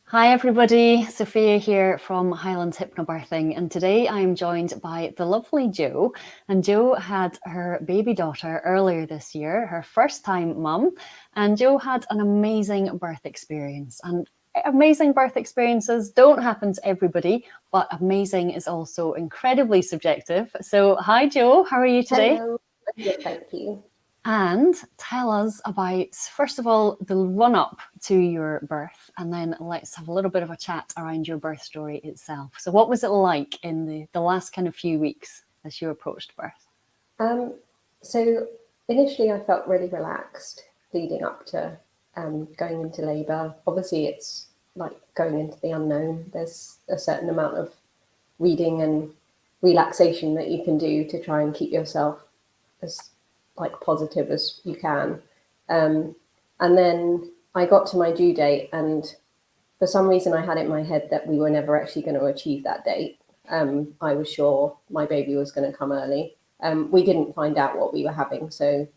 Hi everybody, Sophia here from Highland Hypnobirthing, and today I'm joined by the lovely Jo. And Jo had her baby daughter earlier this year, her first time mum, and Jo had an amazing birth experience. And amazing birth experiences don't happen to everybody, but amazing is also incredibly subjective. So hi Jo, how are you today? Hello, I'm good, thank you. And tell us about, first of all, the run up to your birth, and then let's have a little bit of a chat around your birth story itself. So, what was it like in the last kind of few weeks as you approached birth? Um, so initially I felt really relaxed leading up to going into labour. Obviously, it's like going into the unknown. There's a certain amount of reading and relaxation that you can do to try and keep yourself as like positive as you can. And then I got to my due date, and for some reason I had it in my head that we were never actually going to achieve that date. I was sure my baby was going to come early. We didn't find out what we were having, so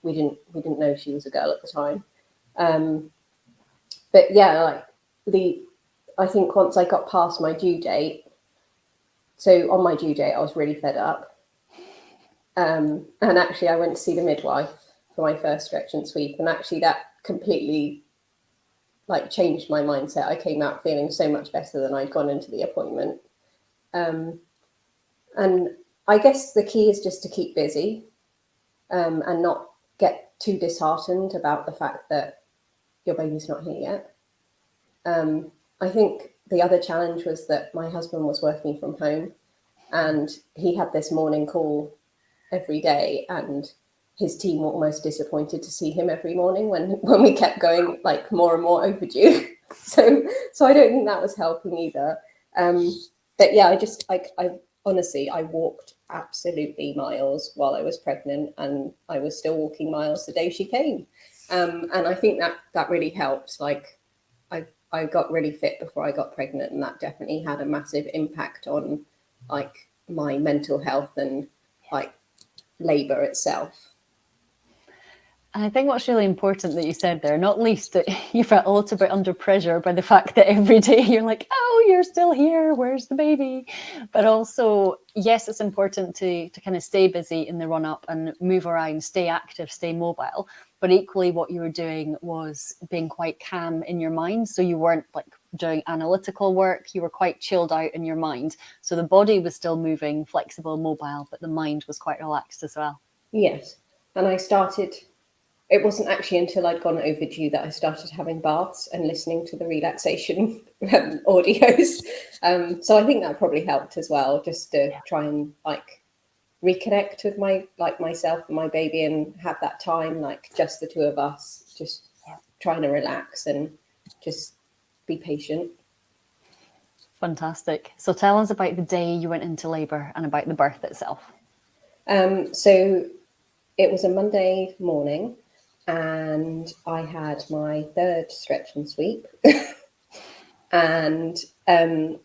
we didn't know she was a girl at the time. But yeah, like I think once I got past my due date, so on my due date I was really fed up, and actually I went to see the midwife for my first stretch and sweep, and actually that completely like changed my mindset. I came out feeling so much better than I'd gone into the appointment. And I guess the key is just to keep busy, and not get too disheartened about the fact that your baby's not here yet. I think the other challenge was that my husband was working from home, and he had this morning call every day, and his team were almost disappointed to see him every morning when we kept going like more and more overdue. So I don't think that was helping either. But yeah, I honestly I walked absolutely miles while I was pregnant, and I was still walking miles the day she came. And I think that really helped. Like I got really fit before I got pregnant, and that definitely had a massive impact on like my mental health and like labor itself. And I think what's really important that you said there, not least that you felt a little bit under pressure by the fact that every day you're like, oh, you're still here, where's the baby? But also, yes, it's important to kind of stay busy in the run up and move around, stay active, stay mobile. But equally, what you were doing was being quite calm in your mind. So you weren't like doing analytical work, you were quite chilled out in your mind. So the body was still moving, flexible, mobile, but the mind was quite relaxed as well. Yes. And it wasn't actually until I'd gone overdue that I started having baths and listening to the relaxation audios. So I think that probably helped as well, just to try and like reconnect with myself and my baby, and have that time, like just the two of us, just trying to relax and just be patient. Fantastic. So tell us about the day you went into labour and about the birth itself. So it was a Monday morning, and I had my third stretch and sweep. And the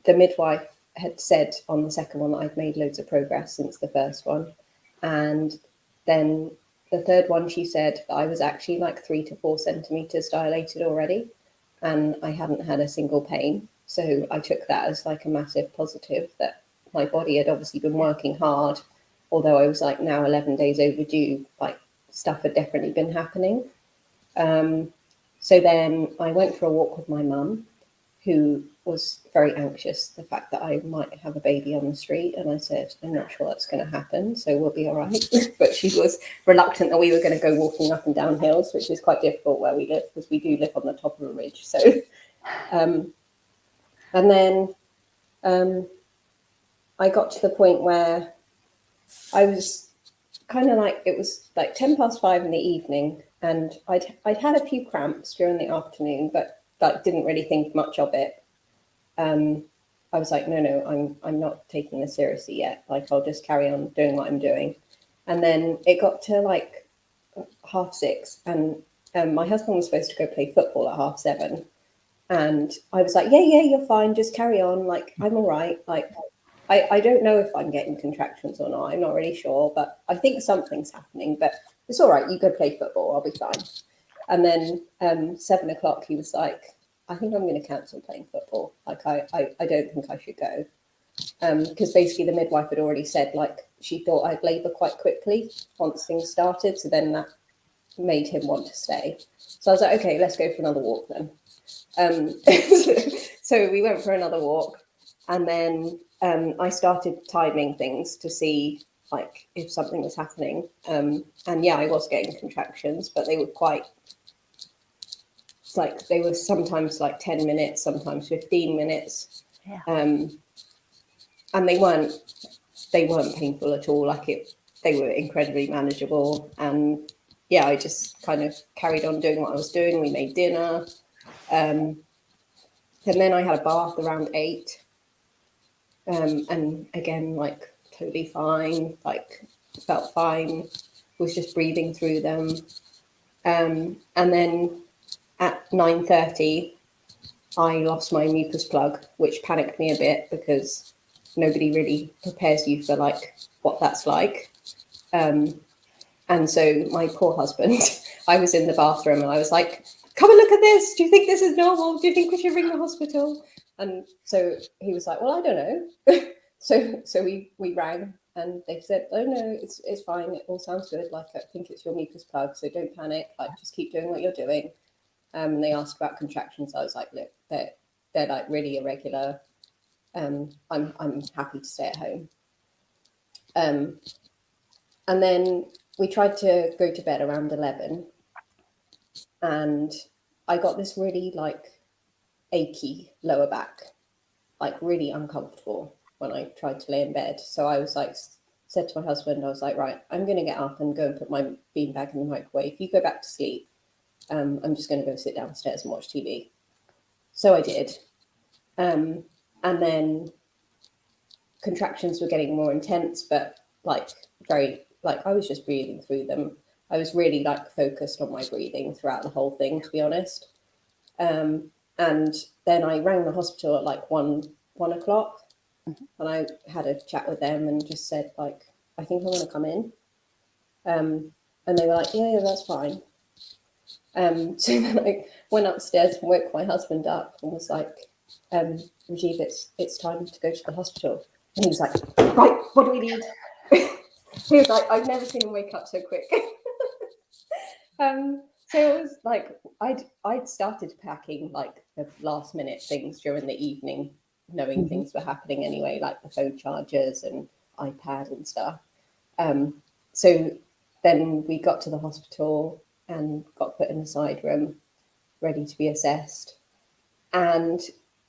midwife had said on the second one that I'd made loads of progress since the first one. And then the third one, she said that I was actually like 3 to 4 centimeters dilated already, and I hadn't had a single pain. So I took that as like a massive positive, that my body had obviously been working hard, although I was like now 11 days overdue, like stuff had definitely been happening. So then I went for a walk with my mum, who was very anxious, the fact that I might have a baby on the street. And I said, I'm not sure that's going to happen, so we'll be all right. But she was reluctant that we were going to go walking up and down hills, which is quite difficult where we live, because we do live on the top of a ridge. So, and then I got to the point where I was kind of like, it was like 5:10 in the evening, and I'd had a few cramps during the afternoon, but like didn't really think much of it. I was like, no, I'm not taking this seriously yet. Like, I'll just carry on doing what I'm doing. And then it got to like 6:30, and my husband was supposed to go play football at 7:30. And I was like, yeah, you're fine. Just carry on. Like, I'm all right. Like, I don't know if I'm getting contractions or not. I'm not really sure, but I think something's happening. But it's all right. You go play football. I'll be fine. And then 7 o'clock, he was like, I think I'm going to cancel playing football. Like, I don't think I should go. Because basically the midwife had already said, like, she thought I'd labour quite quickly once things started. So then that made him want to stay. So I was like, okay, let's go for another walk then. So we went for another walk, and then I started timing things to see like if something was happening. And yeah, I was getting contractions, but they were quite, like, they were sometimes like 10 minutes, sometimes 15 minutes. Yeah. And they weren't painful at all. Like, they were incredibly manageable. And yeah, I just kind of carried on doing what I was doing. We made dinner. And then I had a bath around 8. And again, like, totally fine, like, felt fine, was just breathing through them. And then at 9:30, I lost my mucus plug, which panicked me a bit because nobody really prepares you for like what that's like. And so my poor husband, I was in the bathroom and I was like, come and look at this. Do you think this is normal? Do you think we should ring the hospital? And so he was like, well, I don't know. So we rang and they said, oh no, it's fine. It all sounds good. Like, I think it's your mucus plug. So don't panic. Like, just keep doing what you're doing. And they asked about contractions. I was like, look, they're like really irregular. I'm happy to stay at home. And then we tried to go to bed around 11, and I got this really like achy lower back, like really uncomfortable when I tried to lay in bed. So I was like, said to my husband, I was like, right, I'm going to get up and go and put my beanbag in the microwave. You go back to sleep. I'm just going to go sit downstairs and watch TV. So I did. And then contractions were getting more intense, but like very, like, I was just breathing through them. I was really like focused on my breathing throughout the whole thing, to be honest. And then I rang the hospital at like 1 o'clock, and I had a chat with them and just said, like, I think I want to come in. And they were like, yeah, that's fine. So then I went upstairs and woke my husband up and was like, Rajiv, it's time to go to the hospital. And he was like, right, what do we need? He was like, I've never seen him wake up so quick. So it was like, I'd started packing like the last minute things during the evening, knowing things were happening anyway, like the phone chargers and iPad and stuff. So then we got to the hospital and got put in a side room, ready to be assessed. And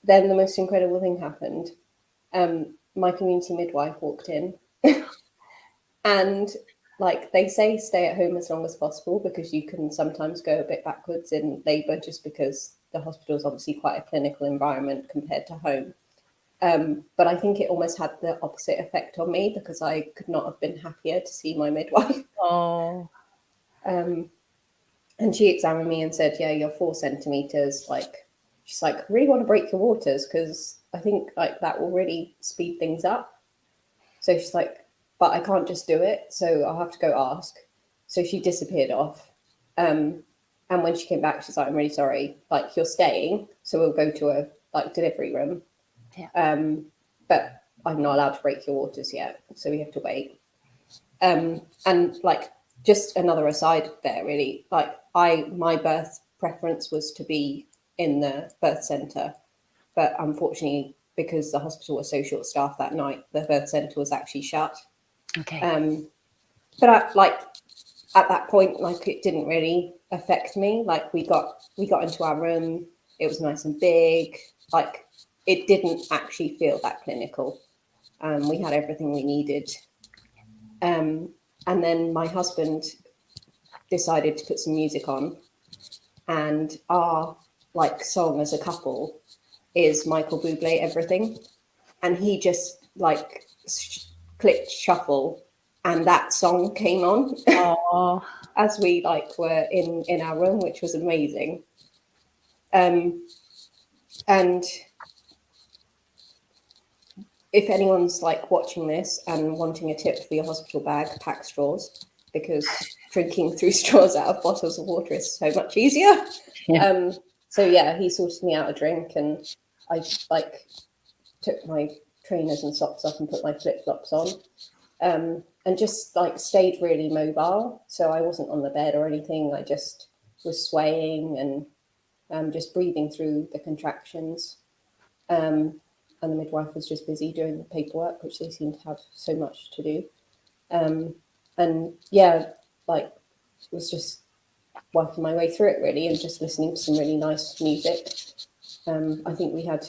then the most incredible thing happened. My community midwife walked in and, like, they say stay at home as long as possible because you can sometimes go a bit backwards in labour just because the hospital is obviously quite a clinical environment compared to home. But I think it almost had the opposite effect on me because I could not have been happier to see my midwife. Oh. And she examined me and said, yeah, you're 4 centimetres. Like, she's like, I really want to break your waters because I think like that will really speed things up. So she's like, but I can't just do it. So I'll have to go ask. So she disappeared off. And when she came back, she's like, I'm really sorry. Like, you're staying. So we'll go to a like delivery room. Yeah. But I'm not allowed to break your waters yet. So we have to wait. And like, just another aside there, really, like, my birth preference was to be in the birth centre, but unfortunately, because the hospital was so short-staffed that night, the birth centre was actually shut. Okay. But like at that point, like, it didn't really affect me. Like, we got into our room, it was nice and big. Like, it didn't actually feel that clinical. We had everything we needed. And then my husband decided to put some music on, and our like song as a couple is Michael Bublé Everything, and he just like clicked shuffle, and that song came on as we like were in our room, which was amazing. And if anyone's like watching this and wanting a tip for your hospital bag, pack straws, because drinking through straws out of bottles of water is so much easier. Yeah. So yeah, he sorted me out a drink, and I like took my trainers and socks off and put my flip-flops on, and just like stayed really mobile. So I wasn't on the bed or anything. I just was swaying and just breathing through the contractions. And the midwife was just busy doing the paperwork, which they seem to have so much to do. And yeah, like was just working my way through it really, and just listening to some really nice music. I think we had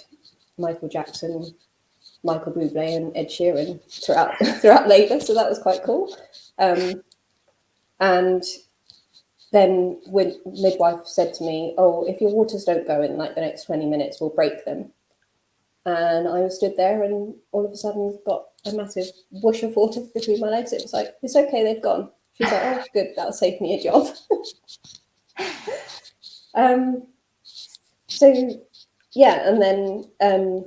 Michael Jackson, Michael Bublé, and Ed Sheeran throughout labour, so that was quite cool. And then when midwife said to me, "Oh, if your waters don't go in like the next 20 minutes, we'll break them." And I was stood there, and all of a sudden got a massive whoosh of water between my legs. It was like, "It's okay, they've gone." She's like, "Oh, good, that'll save me a job." So yeah, and then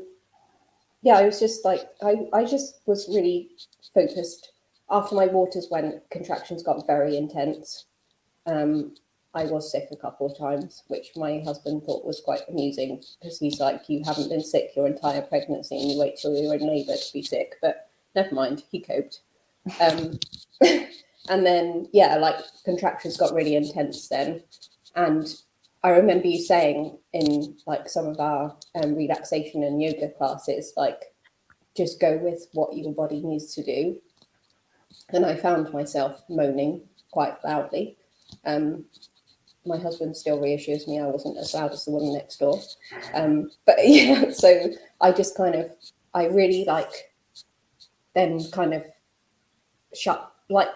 yeah, I was just like, I just was really focused. After my waters went, contractions got very intense. I was sick a couple of times, which my husband thought was quite amusing, because he's like, "You haven't been sick your entire pregnancy and you wait till you're in labour to be sick." But never mind, he coped. And then, yeah, like contractions got really intense then. And I remember you saying in like some of our relaxation and yoga classes, like, just go with what your body needs to do. And I found myself moaning quite loudly. My husband still reassures me I wasn't as loud as the woman next door. But yeah, so I just kind of, I really like then kind of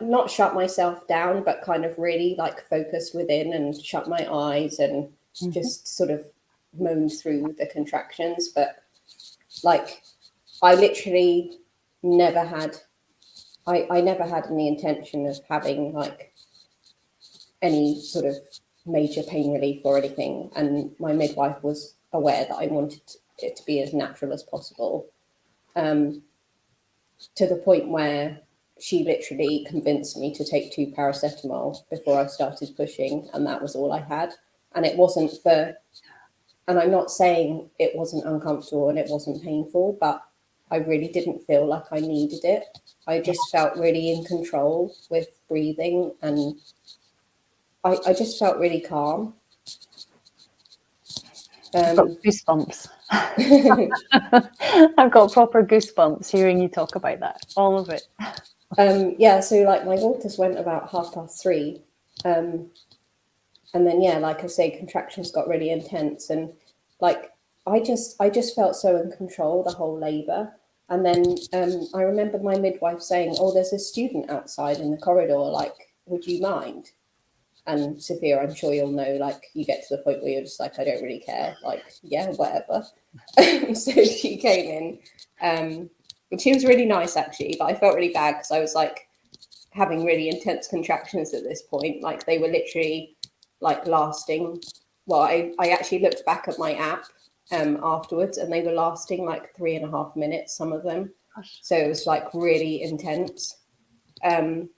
not shut myself down, but kind of really like focused within and shut my eyes and just sort of moaned through the contractions. But like, I literally never had, I never had any intention of having like any sort of major pain relief or anything. And my midwife was aware that I wanted it to be as natural as possible, to the point where she literally convinced me to take 2 paracetamol before I started pushing, and that was all I had. And it wasn't for, and I'm not saying it wasn't uncomfortable and it wasn't painful, but I really didn't feel like I needed it. I just felt really in control with breathing, and I just felt really calm. I've got goosebumps. I've got proper goosebumps hearing you talk about that, all of it. Yeah, so like my waters went about 3:30. And then, yeah, like I say, contractions got really intense, and like I just felt so in control the whole labour. And then I remember my midwife saying, "Oh, there's a student outside in the corridor, like, would you mind?" And Sophia, I'm sure you'll know, like, you get to the point where you're just like, "I don't really care, like, yeah, whatever." So she came in, and she was really nice actually, but I felt really bad because I was like having really intense contractions at this point. Like, they were literally like lasting, well, I actually looked back at my app afterwards, and they were lasting like 3.5 minutes, some of them. So it was like really intense. And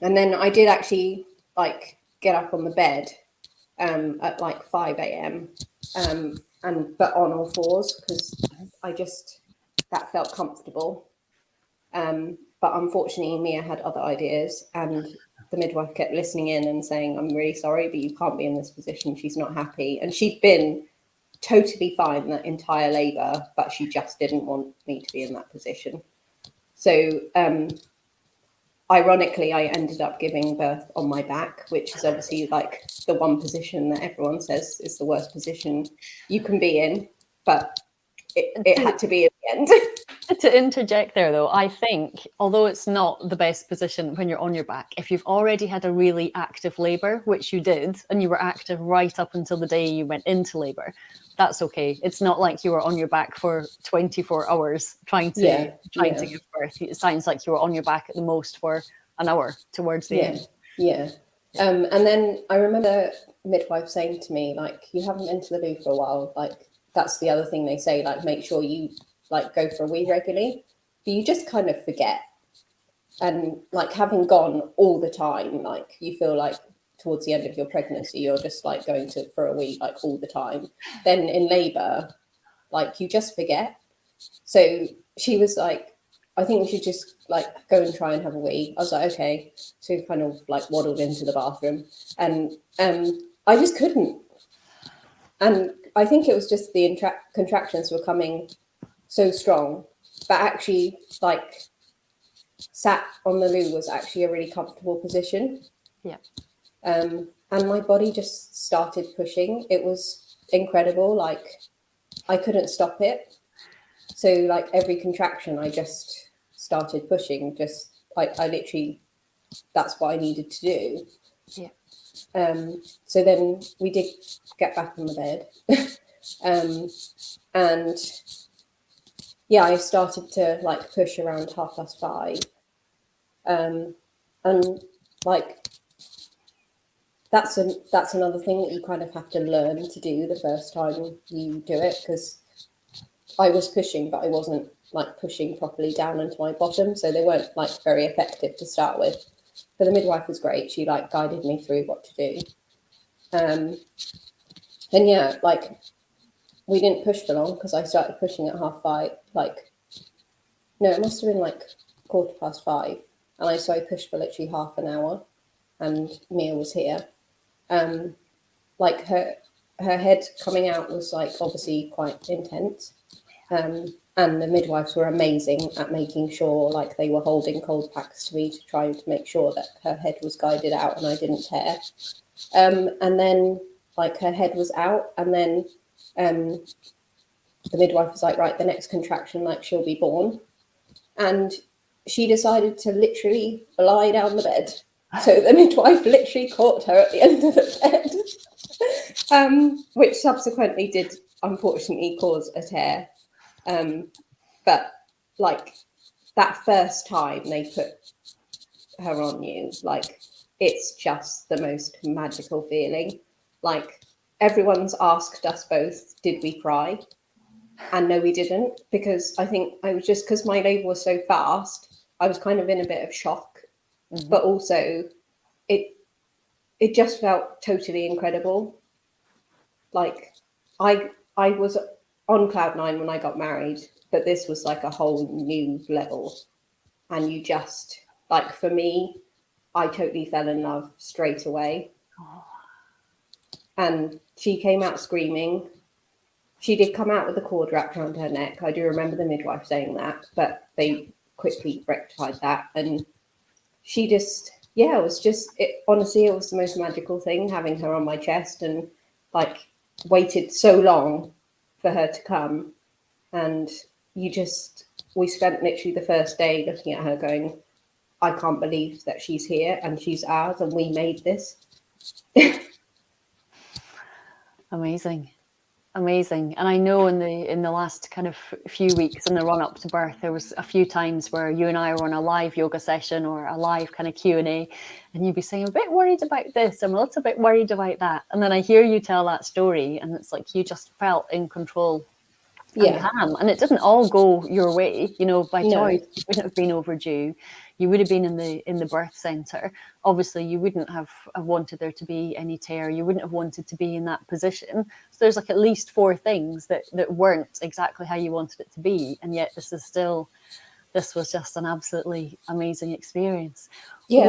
then I did actually like get up on the bed at like 5 a.m. But on all fours, because I just, that felt comfortable. But unfortunately, Mia had other ideas, and the midwife kept listening in and saying, "I'm really sorry, but you can't be in this position." She's not happy. And she'd been totally fine that entire labour, but she just didn't want me to be in that position. So ironically, I ended up giving birth on my back, which is obviously like the one position that everyone says is the worst position you can be in, but it had to be at the end. To interject there, though, I think, although it's not the best position when you're on your back, if you've already had a really active labour, which you did, and you were active right up until the day you went into labour, that's okay. It's not like you were on your back for 24 hours trying to give birth. It sounds like you were on your back at the most for an hour towards the end. Yeah. And then I remember midwife saying to me, like, "You haven't been to the loo for a while." Like, that's the other thing they say, like, make sure you like go for a wee regularly, but you just kind of forget. And like, having gone all the time, like, you feel like towards the end of your pregnancy, you're just like going to for a wee like all the time. Then in labor, like you just forget. So she was like, I think we should just like go and try and have a wee. I was like, okay. So we kind of like waddled into the bathroom, and I just couldn't. And I think it was just the contractions were coming so strong, but actually like sat on the loo was actually a really comfortable position. Yeah. And my body just started pushing. It was incredible. Like I couldn't stop it. So like every contraction, I just started pushing. Just like I literally, that's what I needed to do. Yeah. So then we did get back on the bed. And yeah, I started to like push around 5:30. And like that's another thing that you kind of have to learn to do the first time you do it, because I was pushing, but I wasn't like pushing properly down into my bottom, so they weren't like very effective to start with. But the midwife was great. She like guided me through what to do. And yeah, like we didn't push for long because I started pushing at 5:30. Like, no, it must have been like 5:15. And so I pushed for literally half an hour, and Mia was here. Like her head coming out was like obviously quite intense. And the midwives were amazing at making sure like they were holding cold packs to me to try to make sure that her head was guided out and I didn't tear. And then like her head was out, and then the midwife was like, right, the next contraction, like she'll be born. And she decided to literally lie down the bed. So the midwife literally caught her at the end of the bed, which subsequently did unfortunately cause a tear. But like that first time they put her on you, like it's just the most magical feeling. Like everyone's asked us both, did we cry? And no, we didn't, because I think I was just, because my labour was so fast, I was kind of in a bit of shock. Mm-hmm. But also it just felt totally incredible. Like I was on cloud nine when I got married, but this was like a whole new level. And you just, like for me, I totally fell in love straight away. Oh. And she came out screaming. She did come out with the cord wrapped around her neck. I do remember the midwife saying that, but they quickly rectified that. And she just, yeah, it was just, honestly, it was the most magical thing having her on my chest, and like waited so long for her to come. And we spent literally the first day looking at her going, I can't believe that she's here and she's ours and we made this. Amazing. And I know in the last kind of few weeks in the run up to birth, there was a few times where you and I were on a live yoga session or a live kind of Q&A, and you'd be saying, I'm a bit worried about this, I'm a little bit worried about that. And then I hear you tell that story and it's like you just felt in control and calm. And it didn't all go your way, by choice. You wouldn't have been overdue. You would have been in the birth centre. Obviously, you wouldn't have wanted there to be any tear. You wouldn't have wanted to be in that position. So there's like at least 4 things that weren't exactly how you wanted it to be. And yet this was just an absolutely amazing experience. Yeah.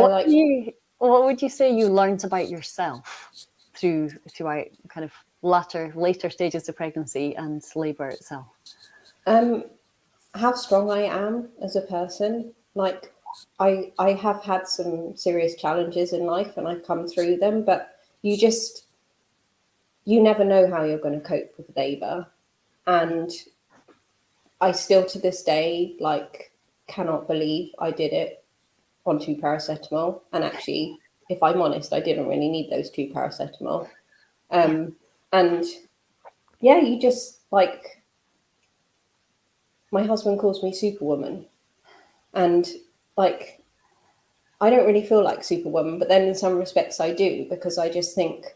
What would you say you learned about yourself throughout kind of later stages of pregnancy and labour itself? How strong I am as a person. Like I have had some serious challenges in life and I've come through them, but you never know how you're going to cope with labour. And I still to this day like cannot believe I did it on 2 paracetamol. And actually, if I'm honest, I didn't really need those 2 paracetamol. And yeah, you just like, my husband calls me Superwoman, and like, I don't really feel like Superwoman, but then in some respects I do, because I just think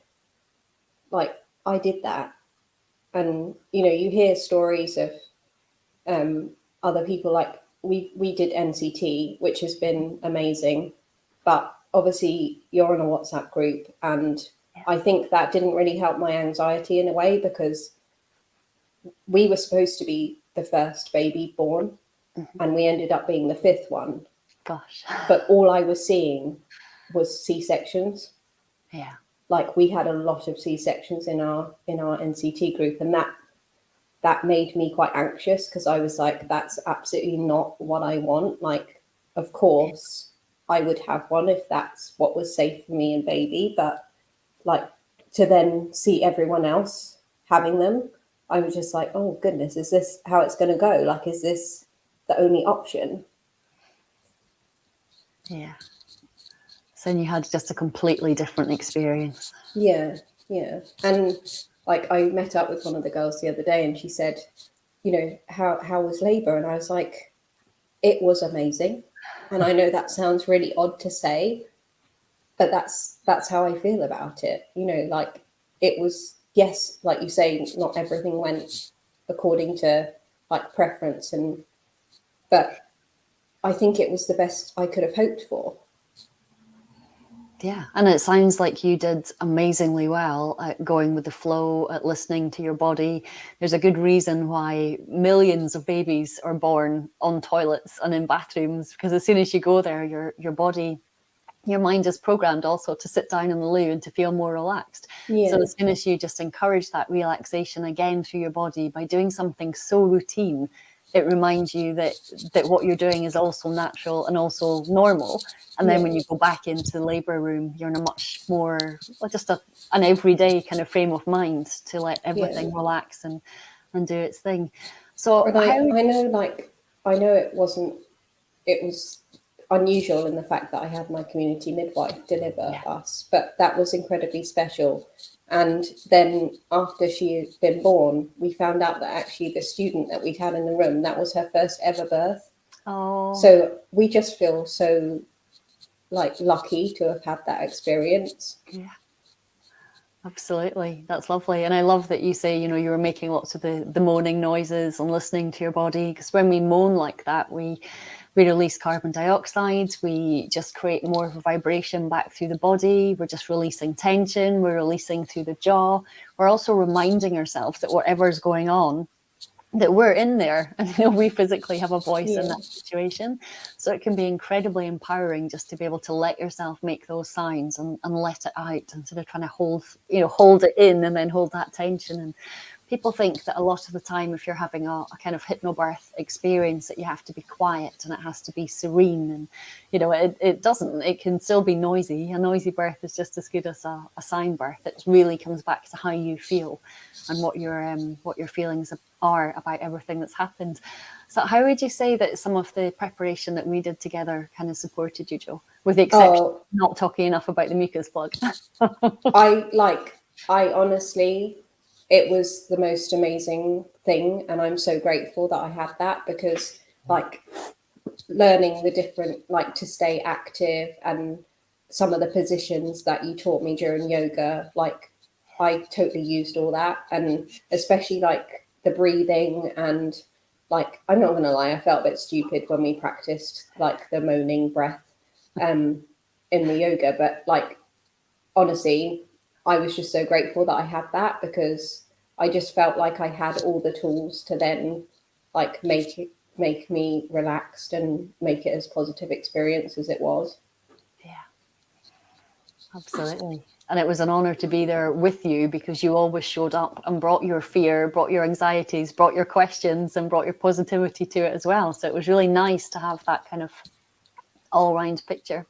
like I did that. And, you hear stories of other people, like we did NCT, which has been amazing, but obviously you're in a WhatsApp group, and I think that didn't really help my anxiety in a way, because we were supposed to be the first baby born, and we ended up being the fifth one. Gosh. But all I was seeing was C-sections. Yeah. Like, we had a lot of C-sections in our NCT group, and that made me quite anxious, because I was like, that's absolutely not what I want. Like, of course I would have one if that's what was safe for me and baby, but like, to then see everyone else having them, I was just like, oh goodness, is this how it's going to go? Like, is this the only option? Yeah. So you had just a completely different experience. Yeah. And like, I met up with one of the girls the other day, and she said, you know, how was labor? And I was like, it was amazing. And I know that sounds really odd to say, but that's how I feel about it. You know, like, it was, yes, like you say, not everything went according to like preference, but I think it was the best I could have hoped for. Yeah, and it sounds like you did amazingly well at going with the flow, at listening to your body. There's a good reason why millions of babies are born on toilets and in bathrooms, because as soon as you go there, your body, your mind is programmed also to sit down in the loo and to feel more relaxed. So Yeah. as soon as you just encourage that relaxation again through your body by doing something so routine, it reminds you that what you're doing is also natural and also normal. And then when you go back into the labour room, you're in a much more, well, just an everyday kind of frame of mind to let everything relax and do its thing. So And I know, like, I know it was unusual in the fact that I had my community midwife deliver us, but that was incredibly special. And then after she had been born, we found out that actually the student that we had in the room, that was her first ever birth. Oh. So we just feel so like lucky to have had that experience. Yeah. Absolutely. That's lovely. And I love that you say, you know, you were making lots of the moaning noises and listening to your body, because when we moan like that, we release carbon dioxide, we just create more of a vibration back through the body, we're just releasing tension, we're releasing through the jaw. We're also reminding ourselves that whatever's going on, that we're in there, and you know, we physically have a voice in that situation. So it can be incredibly empowering just to be able to let yourself make those sounds and let it out, instead of trying to hold it in and then hold that tension. And people think that a lot of the time, if you're having a kind of hypnobirth experience, that you have to be quiet and it has to be serene. And, you know, it doesn't. It can still be noisy. A noisy birth is just as good as a sound birth. It really comes back to how you feel and what your feelings are about everything that's happened. So how would you say that some of the preparation that we did together kind of supported you, Jo? With the exception of not talking enough about the mucus plug. I honestly, it was the most amazing thing, and I'm so grateful that I had that, because like, learning the different, like, to stay active, and some of the positions that you taught me during yoga, like, I totally used all that, and especially like the breathing. And like, I'm not gonna lie, I felt a bit stupid when we practiced like the moaning breath in the yoga, but like, honestly, I was just so grateful that I had that, because I just felt like I had all the tools to then like make me relaxed and make it as positive experience as it was. Yeah, absolutely. And it was an honor to be there with you, because you always showed up and brought your fear, brought your anxieties, brought your questions, and brought your positivity to it as well. So it was really nice to have that kind of all-round picture.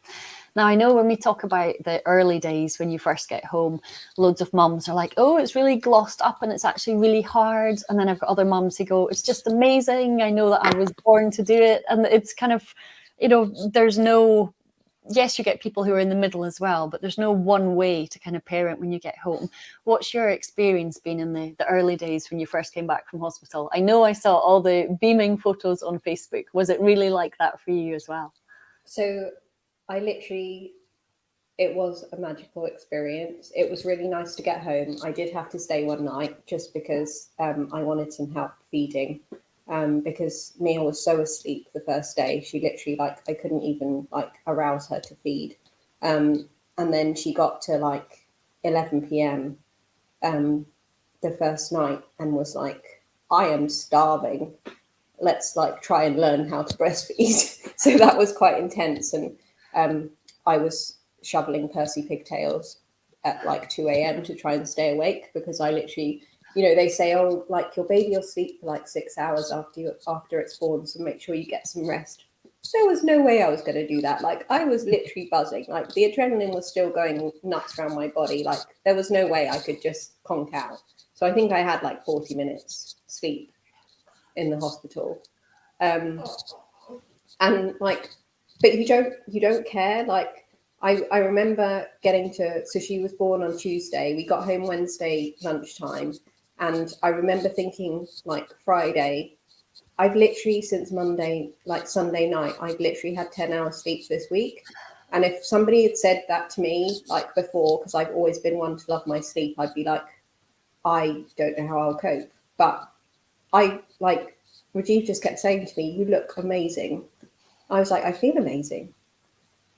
Now, I know when we talk about the early days when you first get home, loads of mums are like, oh, it's really glossed up and it's actually really hard. And then I've got other mums who go, it's just amazing. I know that I was born to do it. And it's kind of, you know, there's no, yes, you get people who are in the middle as well, but there's no one way to kind of parent when you get home. What's your experience been in the early days when you first came back from hospital? I know I saw all the beaming photos on Facebook. Was it really like that for you as well? So I literally, it was a magical experience. It was really nice to get home. I did have to stay one night just because I wanted some help feeding, because Mia was so asleep the first day. She literally, like, I couldn't even like arouse her to feed. And then she got to like 11 p.m. The first night and was like, I am starving. Let's like try and learn how to breastfeed. So that was quite intense. And I was shoveling Percy pigtails at like 2 a.m. to try and stay awake, because I literally, they say, oh, like your baby will sleep for like 6 hours after it's born, so make sure you get some rest. There was no way I was going to do that. Like, I was literally buzzing. Like, the adrenaline was still going nuts around my body. Like, there was no way I could just conk out. So I think I had like 40 minutes sleep in the hospital. And like, but you don't care. Like, I remember so she was born on Tuesday. We got home Wednesday lunchtime. And I remember thinking, like, Friday, I've literally, since Monday, like Sunday night, I've literally had 10 hours sleep this week. And if somebody had said that to me, like before, because I've always been one to love my sleep, I'd be like, I don't know how I'll cope. But Rajiv just kept saying to me, you look amazing. I was like, I feel amazing.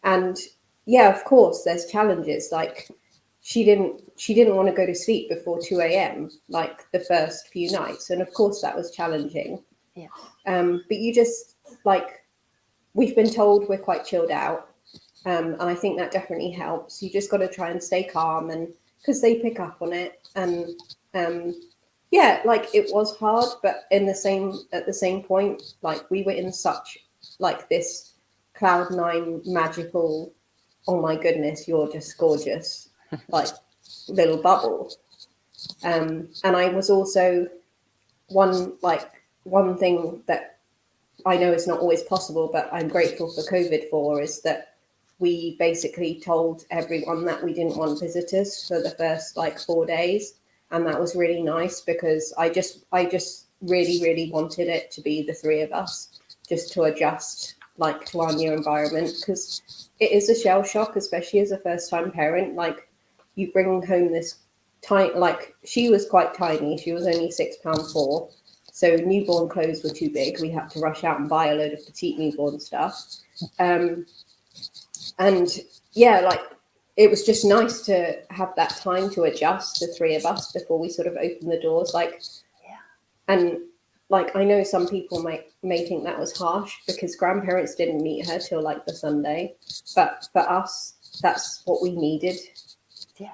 And yeah, of course, there's challenges. Like, she didn't want to go to sleep before 2 a.m. like the first few nights. And of course that was challenging. Yeah. But you just, like, we've been told we're quite chilled out. And I think that definitely helps. You just got to try and stay calm, and because they pick up on it. And yeah, like, it was hard, but at the same point, like, we were in such like this cloud9 magical, oh my goodness, you're just gorgeous, like, little bubble. And I was also one thing that I know is not always possible, but I'm grateful for COVID for, is that we basically told everyone that we didn't want visitors for the first like 4 days. And that was really nice, because I just really, really wanted it to be the three of us, just to adjust like to our new environment, because it is a shell shock, especially as a first time parent. Like, you bring home this tiny, like, she was quite tiny. She was only 6'4". So newborn clothes were too big. We had to rush out and buy a load of petite newborn stuff. And yeah, like, it was just nice to have that time to adjust, the three of us, before we sort of open the doors. Like, Yeah. And like, I know some people may think that was harsh, because grandparents didn't meet her till like the Sunday. But for us, that's what we needed. Yeah.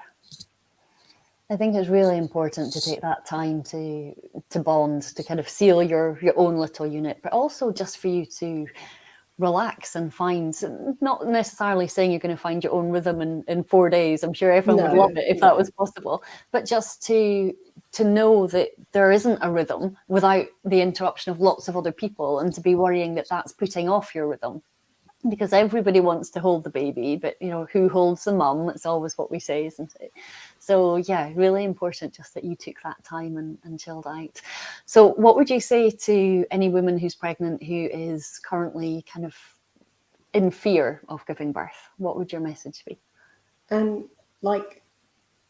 I think it's really important to take that time to bond, to kind of seal your own little unit, but also just for you to relax and find, not necessarily saying you're going to find your own rhythm in 4 days. I'm sure everyone would love it if that was possible, but just to know that there isn't a rhythm without the interruption of lots of other people, and to be worrying that that's putting off your rhythm. Because everybody wants to hold the baby, but who holds the mum? It's always what we say, isn't it? So yeah, really important just that you took that time and chilled out. So what would you say to any woman who's pregnant who is currently kind of in fear of giving birth? What would your message be? Like,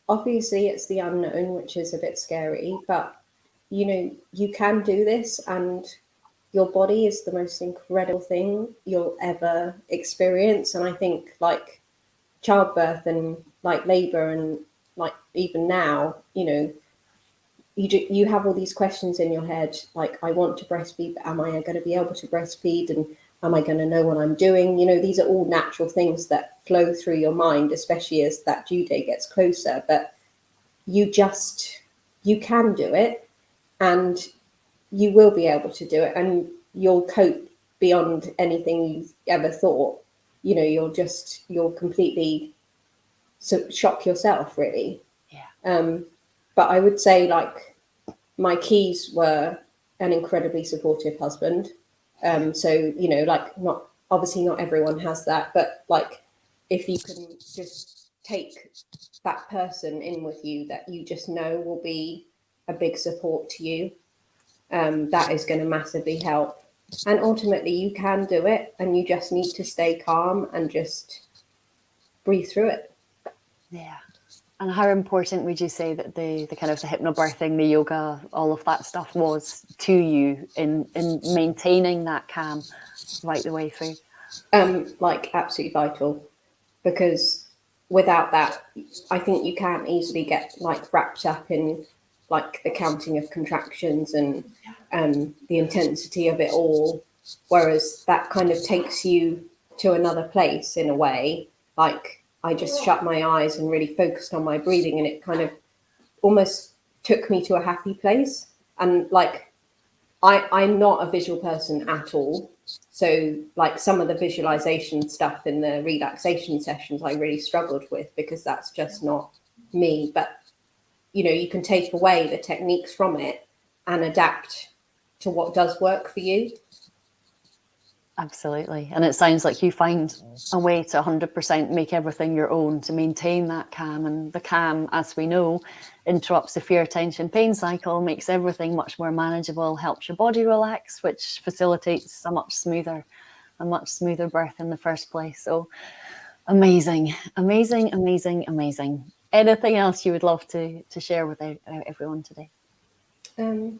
obviously it's the unknown, which is a bit scary, but you can do this, and your body is the most incredible thing you'll ever experience. And I think, like, childbirth and like labor, and like even now, you have all these questions in your head, like, I want to breastfeed, but am I going to be able to breastfeed? And am I going to know what I'm doing? These are all natural things that flow through your mind, especially as that due date gets closer. But you can do it, and you will be able to do it, and you'll cope beyond anything you've ever thought. You'll completely shock yourself, really. Yeah. But I would say, like, my keys were an incredibly supportive husband. So, like, not everyone has that, but like, if you can just take that person in with you that you just know will be a big support to you, that is going to massively help. And ultimately, you can do it, and you just need to stay calm and just breathe through it. Yeah. And how important would you say that the kind of the hypnobirthing, the yoga, all of that stuff was to you in maintaining that calm right the way through? Like, absolutely vital. because without that, I think you can easily get like wrapped up in like the counting of contractions and the intensity of it all, whereas that kind of takes you to another place in a way. Like I just shut my eyes and really focused on my breathing, and it kind of almost took me to a happy place. And like I'm not a visual person at all, so like some of the visualization stuff in the relaxation sessions I really struggled with, because that's just not me. But you know, you can take away the techniques from it and adapt to what does work for you. Absolutely. And it sounds like you find a way to 100% make everything your own, to maintain that calm. And the calm, as we know, interrupts the fear, tension, pain cycle, makes everything much more manageable, helps your body relax, which facilitates a much smoother birth in the first place. So amazing, amazing, amazing, amazing. Anything else you would love to share with everyone today? No,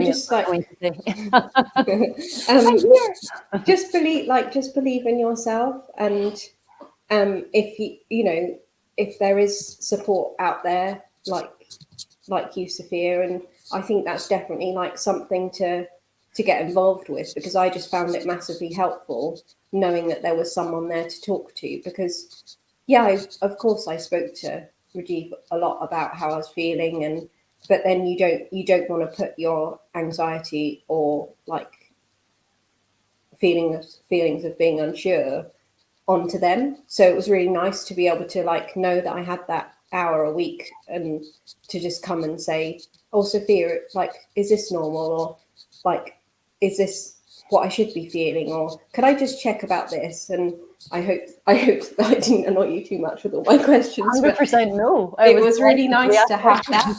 just like just believe in yourself, and if there is support out there like you, Sophia, and I think that's definitely like something to get involved with, because I just found it massively helpful knowing that there was someone there to talk to. Because of course I spoke to Rajiv a lot about how I was feeling, but then you don't want to put your anxiety or like feelings of being unsure onto them. So it was really nice to be able to like know that I had that hour a week and to just come and say, oh, Sophia, like, is this normal? Or like, is this what I should be feeling? Or could I just check about this? And I hope that I didn't annoy you too much with all my questions. 100% no. It was really nice to have that.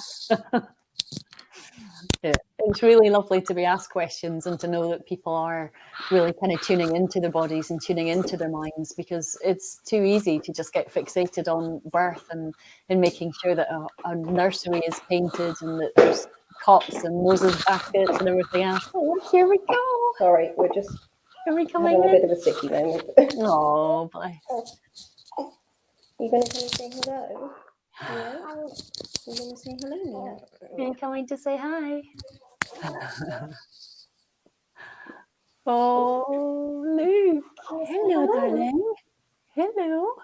Yeah, it's really lovely to be asked questions and to know that people are really kind of tuning into their bodies and tuning into their minds, because it's too easy to just get fixated on birth and making sure that a nursery is painted and that there's cots and Moses baskets and everything else. Oh, here we go. Sorry, we're having a bit of a sticky moment. Oh, bless. Are you going to come and say hello? Yeah. You're going to say hello now? Are you coming to say hi? Oh, Luke. Hello, darling. Hello.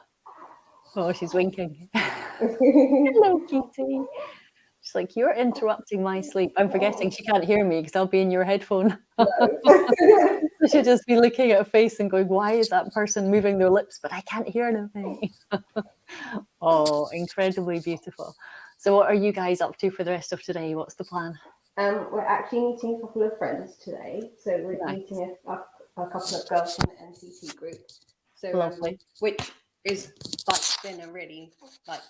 Oh, she's winking. Hello, Kitty. She's like, you're interrupting my sleep. I'm forgetting she can't hear me because I'll be in your headphone. I should just be looking at a face and going, why is that person moving their lips? But I can't hear anything. Oh, incredibly beautiful. So what are you guys up to for the rest of today? What's the plan? We're actually meeting a couple of friends today. So we're meeting a couple of girls from the NCT group. So lovely. Which is like been a really like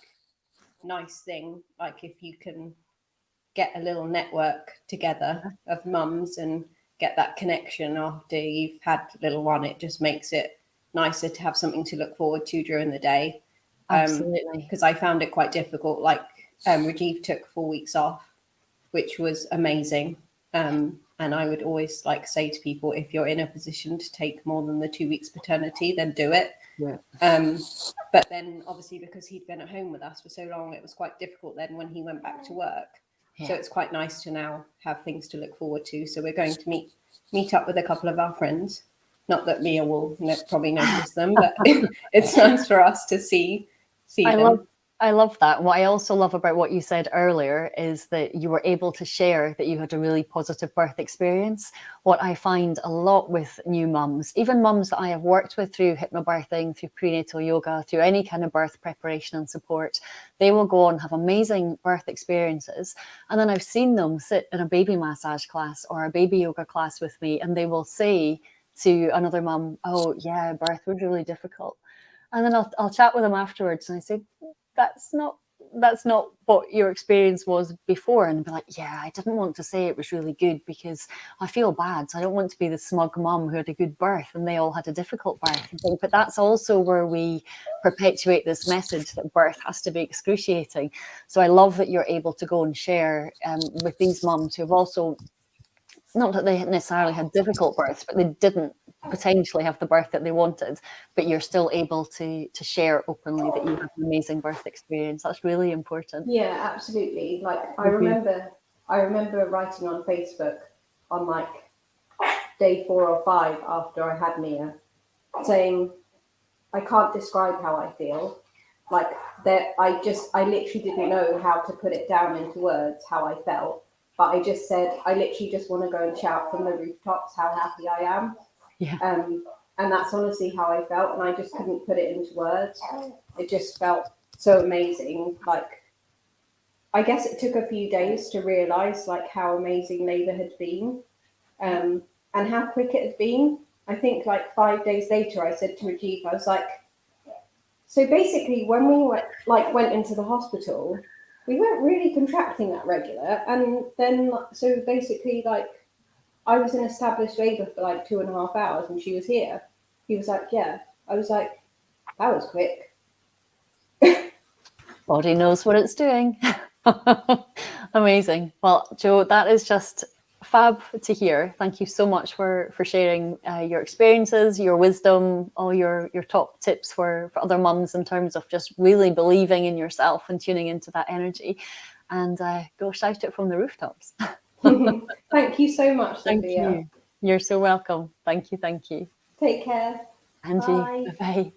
nice thing. Like if you can get a little network together of mums and get that connection after you've had a little one, it just makes it nicer to have something to look forward to during the day. Absolutely. Because I found it quite difficult. Like Rajiv took 4 weeks off, which was amazing. And I would always like say to people, if you're in a position to take more than the 2 weeks paternity, then do it. Yeah. But then obviously because he'd been at home with us for so long, it was quite difficult then when he went back to work. Yeah. So it's quite nice to now have things to look forward to. So we're going to meet up with a couple of our friends. Not that Mia will probably notice them, but it's nice for us to see them. I love that. What I also love about what you said earlier is that you were able to share that you had a really positive birth experience. What I find a lot with new mums, even mums that I have worked with through hypnobirthing, through prenatal yoga, through any kind of birth preparation and support, they will go on, have amazing birth experiences. And then I've seen them sit in a baby massage class or a baby yoga class with me, and they will say to another mum, oh yeah, birth was really difficult. And then I'll chat with them afterwards and I say, that's not what your experience was before. And be like, yeah, I didn't want to say it was really good because I feel bad. So I don't want to be the smug mum who had a good birth and they all had a difficult birth. But that's also where we perpetuate this message that birth has to be excruciating. So I love that you're able to go and share with these mums who have also, not that they necessarily had difficult births, but they didn't potentially have the birth that they wanted, but you're still able to share openly that you have an amazing birth experience. That's really important. Yeah, absolutely. Like I Mhm. remember writing on Facebook on like day 4 or 5 after I had Mia, saying I can't describe how I feel. Like that, I literally didn't know how to put it down into words how I felt. But I just said I literally just want to go and shout from the rooftops how happy I am. Yeah. And that's honestly how I felt, and I just couldn't put it into words. It just felt so amazing. Like I guess it took a few days to realise like how amazing labour had been, and how quick it had been. I think like 5 days later, I said to Rajiv, I was like, so basically, when we went into the hospital, we weren't really contracting that regular, and then so basically like I was in established labour for like 2.5 hours, and she was here. He was like, yeah. I was like, that was quick. Body knows what it's doing. Amazing. Well, Jo, that is just fab to hear. Thank you so much for sharing your experiences, your wisdom, all your top tips for other mums in terms of just really believing in yourself and tuning into that energy. And go shout it from the rooftops. Thank you so much, Thank Sophia. you. You're so welcome. Thank you. Thank you. Take care. Angie, Bye. bye-bye.